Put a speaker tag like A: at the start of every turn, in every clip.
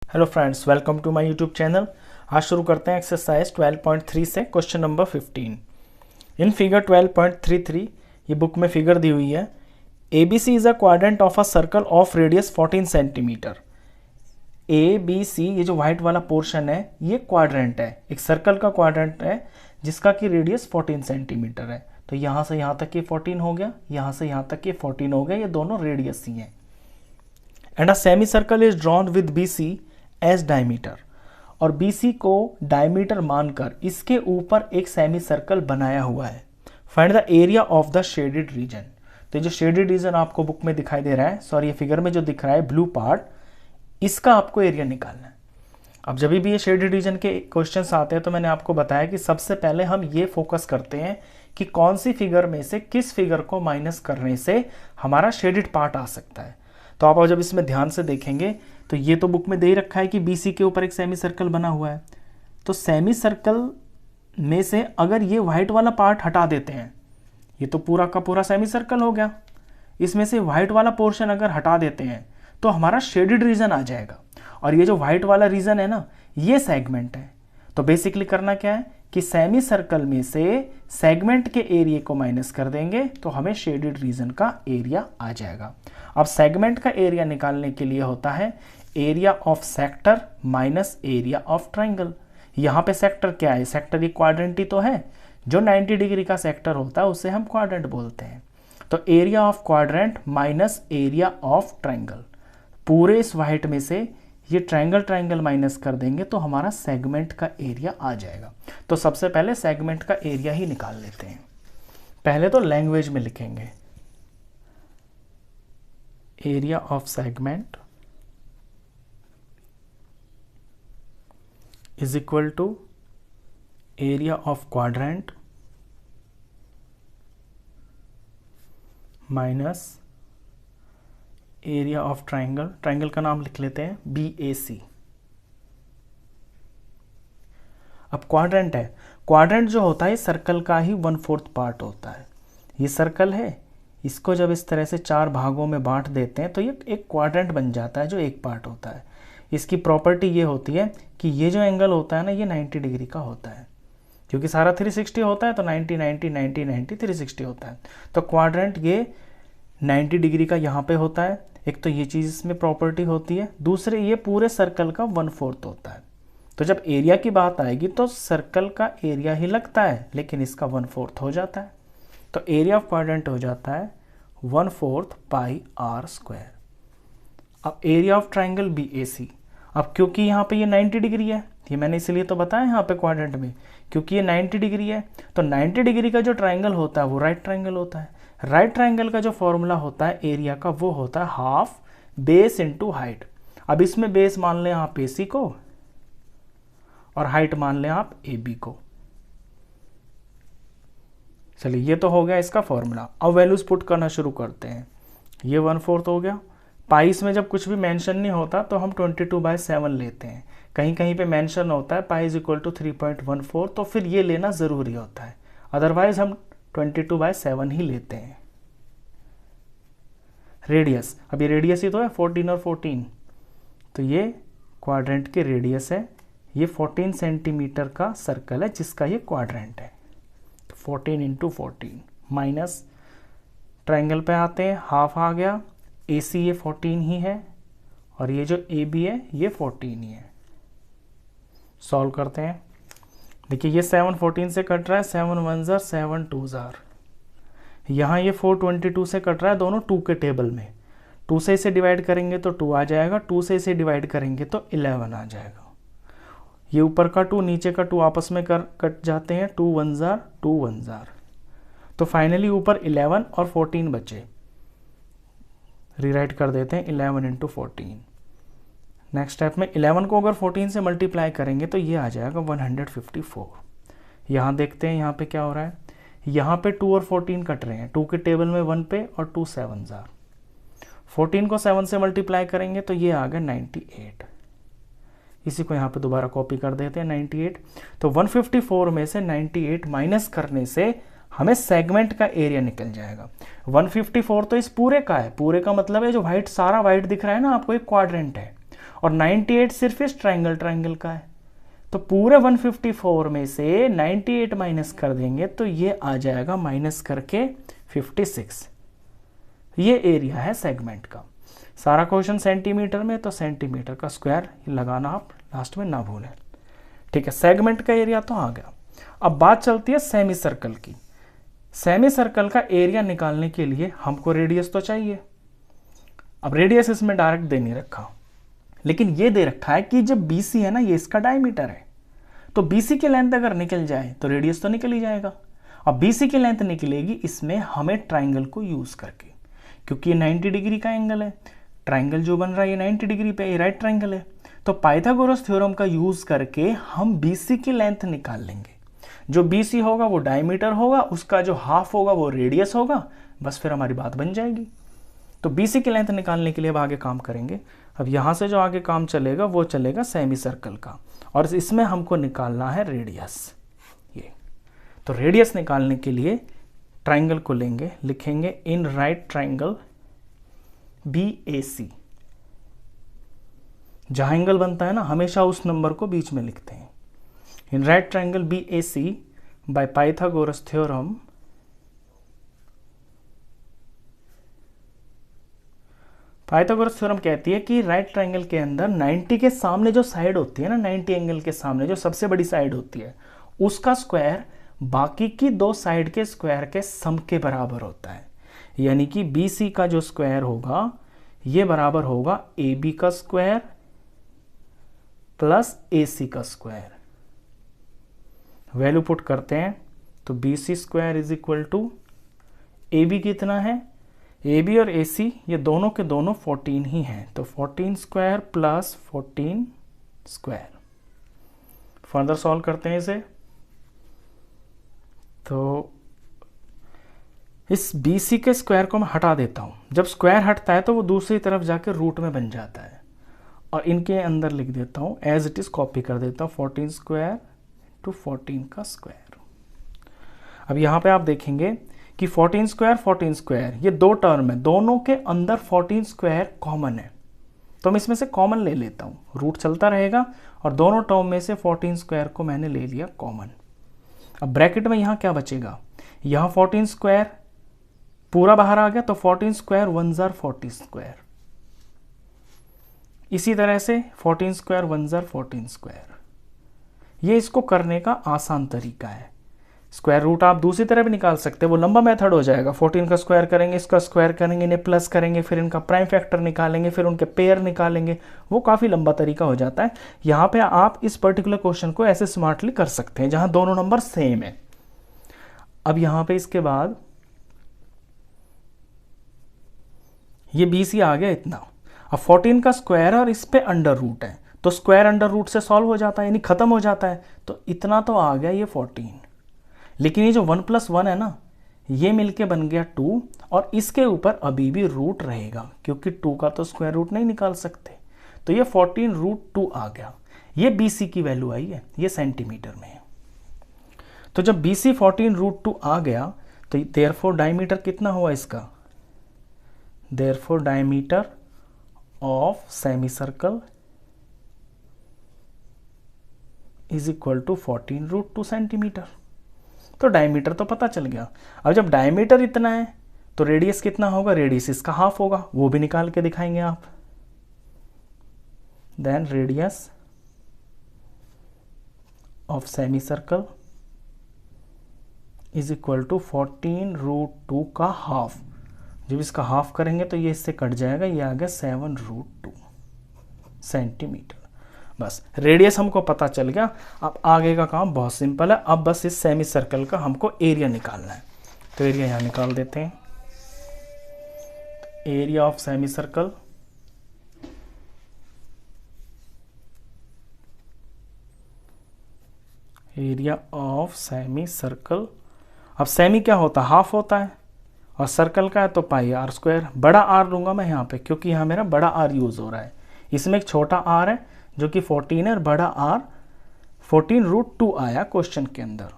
A: Hello friends, welcome to my YouTube channel. आज शुरू करते हैं एक्सरसाइज 12.3 से क्वेश्चन नंबर 15। इन फिगर 12.33 ये बुक में फिगर दी हुई है। ABC is a quadrant of a circle of radius 14 centimetre. ABC ये जो व्हाइट वाला पोर्शन है ये क्वाड्रेंट है, एक सर्कल का क्वाड्रेंट है जिसका कि रेडियस 14 सेंटीमीटर है। तो यहाँ से यहाँ तक ये 14 हो गया, यहाँ से यहाँ तक ये 14 हो गया, ये दोनों रेडियस ही हैं। And a semi circle is drawn with BC as diameter, और BC को डायमीटर मानकर इसके ऊपर एक सेमी सर्कल बनाया हुआ है। Find the area of the shaded region. तो जो शेडेड रीजन आपको बुक में दिखाई दे रहा है, सॉरी ये फिगर में जो दिख रहा है ब्लू पार्ट, इसका आपको एरिया निकालना है। अब जब भी ये शेडेड रीजन के क्वेश्चंस आते हैं तो मैंने आपको बताया कि सबसे पहले हम ये फोकस करते हैं कि कौन सी फिगर में से किस फिगर को माइनस करने से हमारा शेडेड पार्ट आ सकता है। तो आप जब इसमें ध्यान से देखेंगे तो ये तो बुक में दे ही रखा है कि BC के ऊपर एक सेमी सर्कल बना हुआ है। तो सेमी सर्कल में से अगर ये व्हाइट वाला पार्ट हटा देते हैं, ये तो पूरा का पूरा सेमी सर्कल हो गया, इसमें से व्हाइट वाला पोर्शन अगर हटा देते हैं तो हमारा शेडेड रीजन आ जाएगा। और ये जो व्हाइट वाला रीजन है ना, ये सेगमेंट है। तो बेसिकली करना क्या है कि सेमी सर्कल में से सेगमेंट के एरिया को माइनस कर देंगे तो हमें शेडेड रीजन का एरिया आ जाएगा। अब सेगमेंट का एरिया निकालने के लिए होता है area of sector minus area of triangle. यहाँ पे सेक्टर क्या है? सेक्टर ये क्वाड्रेंट ही तो है। जो 90 डिग्री का सेक्टर होता है उसे हम क्वाड्रेंट बोलते हैं। तो area of quadrant minus area of triangle, पूरे इस व्हाइट में से ये ट्राइंगल माइनस कर देंगे तो हमारा सेगमेंट का एरिया आ जाएगा। तो सबसे पहले सेगमेंट का एरिया ही निकाल लेते हैं। पहले तो लैंग्वेज में लिखेंगे area of segment is equal to area of quadrant minus area of triangle. Triangle का नाम लिख लेते हैं BAC। अब क्वाड्रेंट है, क्वाड्रेंट जो होता है सर्कल का ही 1/4 पार्ट होता है। ये सर्कल है, इसको जब इस तरह से 4 भागों में बांट देते हैं तो ये एक क्वाड्रेंट बन जाता है जो एक पार्ट होता है। इसकी प्रॉपर्टी ये होती है कि ये जो एंगल होता है ना, ये 90 डिग्री का होता है, क्योंकि सारा 360 होता है तो 90 90 90 90 360 होता है। तो क्वाड्रेंट ये 90 डिग्री का यहाँ पे होता है। एक तो ये चीज़ इसमें प्रॉपर्टी होती है, दूसरे ये पूरे सर्कल का 1/4 होता है। तो जब एरिया की बात आएगी तो सर्कल का एरिया ही लगता है, लेकिन इसका 1/4 हो जाता है। तो एरिया ऑफ क्वाड्रेंट हो जाता है 1/4 पाई r²। अब एरिया ऑफ ट्राइंगल BAC, अब क्योंकि यहाँ पे ये 90 डिग्री है, ये मैंने इसलिए तो बताया यहाँ पे क्वाड्रेंट में, क्योंकि ये 90 डिग्री है तो 90 डिग्री का जो ट्राइंगल होता है वो राइट ट्राइंगल होता है। राइट ट्राइंगल का जो फॉर्मूला होता है एरिया का, वो होता है हाफ बेस इंटू हाइट। अब इसमें बेस मान लें आप AC को और हाइट मान लें आप AB को। चलिए ये तो हो गया इसका फॉर्मूला। अब वैल्यूज पुट करना शुरू करते हैं। ये 1/4 हो गया। पाइस में जब कुछ भी मेंशन नहीं होता तो हम 22/7 लेते हैं। कहीं कहीं पे मेंशन होता है पाई इज इक्वल टू 3.14, तो फिर ये लेना ज़रूरी होता है, अदरवाइज हम 22/7 ही लेते हैं। रेडियस, अब ये रेडियस ही तो है 14 और 14, तो ये क्वाड्रेंट के रेडियस है। ये 14 सेंटीमीटर का सर्कल है जिसका ये क्वाड्रेंट है। तो 14 इंटू 14 माइनस ट्राइंगल पे आते हैं, हाफ आ गया। AC ये 14 ही है और ये जो AB है ये 14 ही है। सॉल्व करते हैं। देखिए ये 7 14 से कट रहा है, 7 1 जार 7 2 जार। यहाँ ये 4 22 से कट रहा है, दोनों 2 के टेबल में। 2 से इसे डिवाइड करेंगे तो 2 आ जाएगा, 2 से इसे डिवाइड करेंगे तो 11 आ जाएगा। ये ऊपर का 2 नीचे का 2 आपस में कट जाते हैं, 2 1 जार 2 1 जार। तो फाइनली ऊपर 11 और 14 बचे। रीराइट कर देते हैं 11 इंटू 14। नेक्स्ट स्टेप में 11 को अगर 14 से मल्टीप्लाई करेंगे तो ये आ जाएगा 154। यहाँ देखते हैं यहाँ पे क्या हो रहा है। यहाँ पे 2 और 14 कट रहे हैं, 2 के टेबल में 1 पे और 2 7 जार। 14 को 7 से मल्टीप्लाई करेंगे तो ये आ गया 98। इसी को यहाँ पे दोबारा कॉपी कर देते हैं 98। तो 154 में से 98 माइनस करने से हमें सेगमेंट का एरिया निकल जाएगा। 154 तो इस पूरे का है, पूरे का मतलब है जो व्हाइट, सारा व्हाइट दिख रहा है ना आपको, एक क्वाड्रेंट है। और 98 सिर्फ इस ट्राइंगल का है, तो पूरे 154 में से 98 माइनस कर देंगे तो ये आ जाएगा माइनस करके 56। ये एरिया है सेगमेंट का। सारा क्वेश्चन सेंटीमीटर में, तो सेंटीमीटर का स्क्वायर लगाना आप लास्ट में ना भूलें। ठीक है, सेगमेंट का एरिया तो आ गया। अब बात चलती है सेमी सर्कल की। सेमी सर्कल का एरिया निकालने के लिए हमको रेडियस तो चाहिए। अब रेडियस इसमें डायरेक्ट दे नहीं रखा, लेकिन ये दे रखा है कि जब BC है ना, ये इसका डायमीटर है, तो BC की लेंथ अगर निकल जाए तो रेडियस तो निकल ही जाएगा। अब BC की लेंथ निकलेगी इसमें हमें ट्राइंगल को यूज करके, क्योंकि ये 90 डिग्री का एंगल है, ट्राइंगल जो बन रहा है ये 90 डिग्री पे, ये राइट ट्राइंगल है। तो पाइथागोरस थ्योरम का यूज करके हम BC की लेंथ निकाल लेंगे। जो BC होगा वो डायमीटर होगा, उसका जो हाफ होगा वो रेडियस होगा, बस फिर हमारी बात बन जाएगी। तो BC की लेंथ निकालने के लिए अब आगे काम करेंगे। अब यहां से जो आगे काम चलेगा वो चलेगा सेमी सर्कल का, और इसमें हमको निकालना है रेडियस। ये तो रेडियस निकालने के लिए ट्राइंगल को लेंगे, लिखेंगे इन राइट ट्राइंगल BAC। जहां एंगल बनता है ना, हमेशा उस नंबर को बीच में लिखते हैं। In right triangle BAC by Pythagoras theorem Pythagoras theorem कहती है कि राइट ट्राइंगल के अंदर 90 के सामने जो साइड होती है ना, 90 एंगल के सामने जो सबसे बड़ी साइड होती है, उसका स्क्वायर बाकी की दो साइड के स्क्वायर के सम के बराबर होता है। यानी कि BC का जो स्क्वायर होगा ये बराबर होगा AB का स्क्वायर प्लस AC का स्क्वायर। वैल्यू पुट करते हैं तो BC square is equal to AB कितना है, AB और AC ये दोनों के दोनों 14 ही हैं, तो 14 square plus 14 square. Further solve करते हैं इसे, तो इस BC के स्क्वायर को मैं हटा देता हूं। जब स्क्वायर हटता है तो वो दूसरी तरफ जाकर रूट में बन जाता है, और इनके अंदर लिख देता हूं एज इट इज, कॉपी कर देता हूं 14 स्क्वायर टू 14 का स्क्वायर। अब यहां पे आप देखेंगे कि 14 स्क्वायर ये दो टर्म है, दोनों के अंदर 14 स्क्वायर कॉमन है, तो मैं इसमें से कॉमन ले लेता हूं, रूट चलता रहेगा और दोनों टर्म में से 14 स्क्वायर को मैंने ले लिया कॉमन। अब ब्रैकेट में यहां क्या बचेगा, यहां 14 स्क्वायर पूरा बाहर आ गया, तो 14 स्क्वायर 1 जार 40 स्क्वायर। इसी तरह से 14 स्क्वायर 1 जार 14 स्क्वायर। ये इसको करने का आसान तरीका है। स्क्वायर रूट आप दूसरी तरह भी निकाल सकते हैं, वो लंबा मेथड हो जाएगा। 14 का स्क्वायर करेंगे, इसका स्क्वायर करेंगे, इन्हें प्लस करेंगे, फिर इनका प्राइम फैक्टर निकालेंगे, फिर उनके पेयर निकालेंगे, वो काफ़ी लंबा तरीका हो जाता है। यहाँ पे आप इस पर्टिकुलर क्वेश्चन को ऐसे स्मार्टली कर सकते हैं जहाँ दोनों नंबर सेम है। अब यहाँ पे इसके बाद ये BC आ गया इतना। अब 14 का स्क्वायर और इस पे अंडर रूट है, तो स्क्वायर अंडर रूट से सॉल्व हो जाता है, यानी खत्म हो जाता है, तो इतना तो आ गया ये 14। लेकिन ये जो 1 + 1 है ना, ये मिलके बन गया 2, और इसके ऊपर अभी भी रूट रहेगा, क्योंकि 2 का तो स्क्वायर रूट नहीं निकाल सकते, तो ये 14√2 आ गया। ये BC की वैल्यू आई है, ये सेंटीमीटर में है। तो जब BC 14√2 आ गया, तो देयरफॉर डायमीटर कितना हुआ इसका, therefore diameter of semi circle is equal to 14√2 centimetre. तो डायमीटर तो पता चल गया। अब जब डायमीटर इतना है तो रेडियस कितना होगा, रेडियस इसका हाफ होगा, वो भी निकाल के दिखाएंगे आप। Then radius of semi circle is equal to 14√2 का हाफ। जब इसका हाफ करेंगे तो ये इससे कट जाएगा, ये आ गया 7√2 सेंटीमीटर। बस रेडियस हमको पता चल गया। अब आगे का काम बहुत सिंपल है, अब बस इस सेमी सर्कल का हमको एरिया निकालना है। तो एरिया यहाँ निकाल देते हैं। Area of semi circle area of semi circle. अब सेमी क्या होता है, हाफ होता है, और सर्कल का है तो πr²। बड़ा R लूंगा मैं यहाँ पे, क्योंकि यहाँ मेरा बड़ा R यूज हो रहा है। इसमें एक छोटा r है जो कि 14 है, और बड़ा R 14√2 आया क्वेश्चन के अंदर।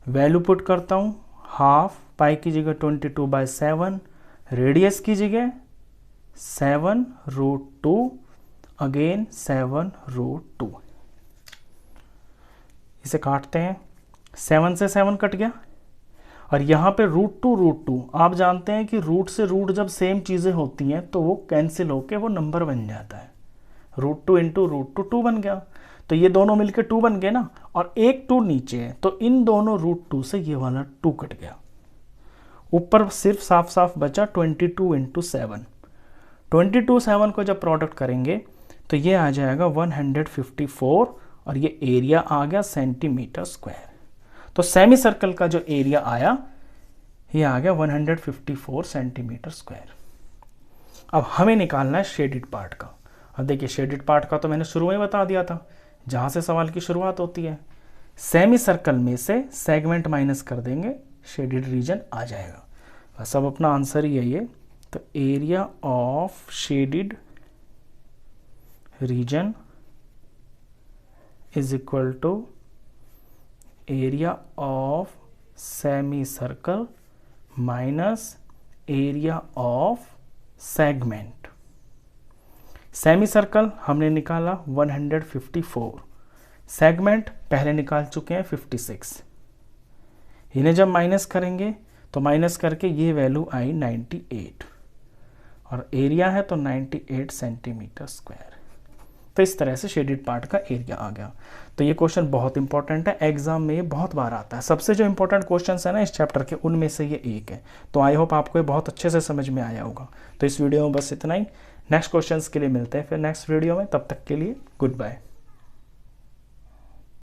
A: वैल्यू पुट करता हूँ, हाफ पाई की जगह 22/7, रेडियस की जगह 7√2, अगेन 7√2। इसे काटते हैं, 7 से 7 कट गया, और यहाँ पे √2 आप जानते हैं कि रूट से रूट जब सेम चीज़ें होती हैं तो वो कैंसिल होके वो नंबर बन जाता है। √2 इंटू √2 2 बन गया, तो ये दोनों मिलके 2 बन गए ना, और एक 2 नीचे है, तो इन दोनों √2 से ये वाला 2 कट गया। ऊपर सिर्फ साफ साफ बचा 22 इंटू 7। 22 7 को जब प्रोडक्ट करेंगे तो ये आ जाएगा 154, और ये एरिया आ गया सेंटीमीटर स्क्वायर। तो सेमी सर्कल का जो एरिया आया ये आ गया 154 सेंटीमीटर स्क्वायर। अब हमें निकालना है शेडिड पार्ट का। अब देखिए शेडिड पार्ट का तो मैंने शुरू में बता दिया था, जहाँ से सवाल की शुरुआत होती है। सेमी सर्कल में से सेगमेंट माइनस कर देंगे, शेडिड रीजन आ जाएगा। बस अब अपना आंसर ही है ये। तो area of shaded region is equal to area of semi circle minus area of segment. Semi circle हमने निकाला 154, सेगमेंट पहले निकाल चुके हैं 56। इन्हें जब माइनस करेंगे तो माइनस करके ये वैल्यू आई 98, और एरिया है तो 98 सेंटीमीटर स्क्वायर। तो इस तरह से शेडिड पार्ट का एरिया आ गया। तो ये क्वेश्चन बहुत इंपॉर्टेंट है, एग्जाम में ये बहुत बार आता है। सबसे जो इंपॉर्टेंट क्वेश्चन है ना इस चैप्टर के, उनमें से ये एक है। तो आई होप आपको ये बहुत अच्छे से समझ में आया होगा। तो इस वीडियो में बस इतना ही। नेक्स्ट क्वेश्चंस के लिए मिलते हैं फिर नेक्स्ट वीडियो में, तब तक के लिए गुड बाय।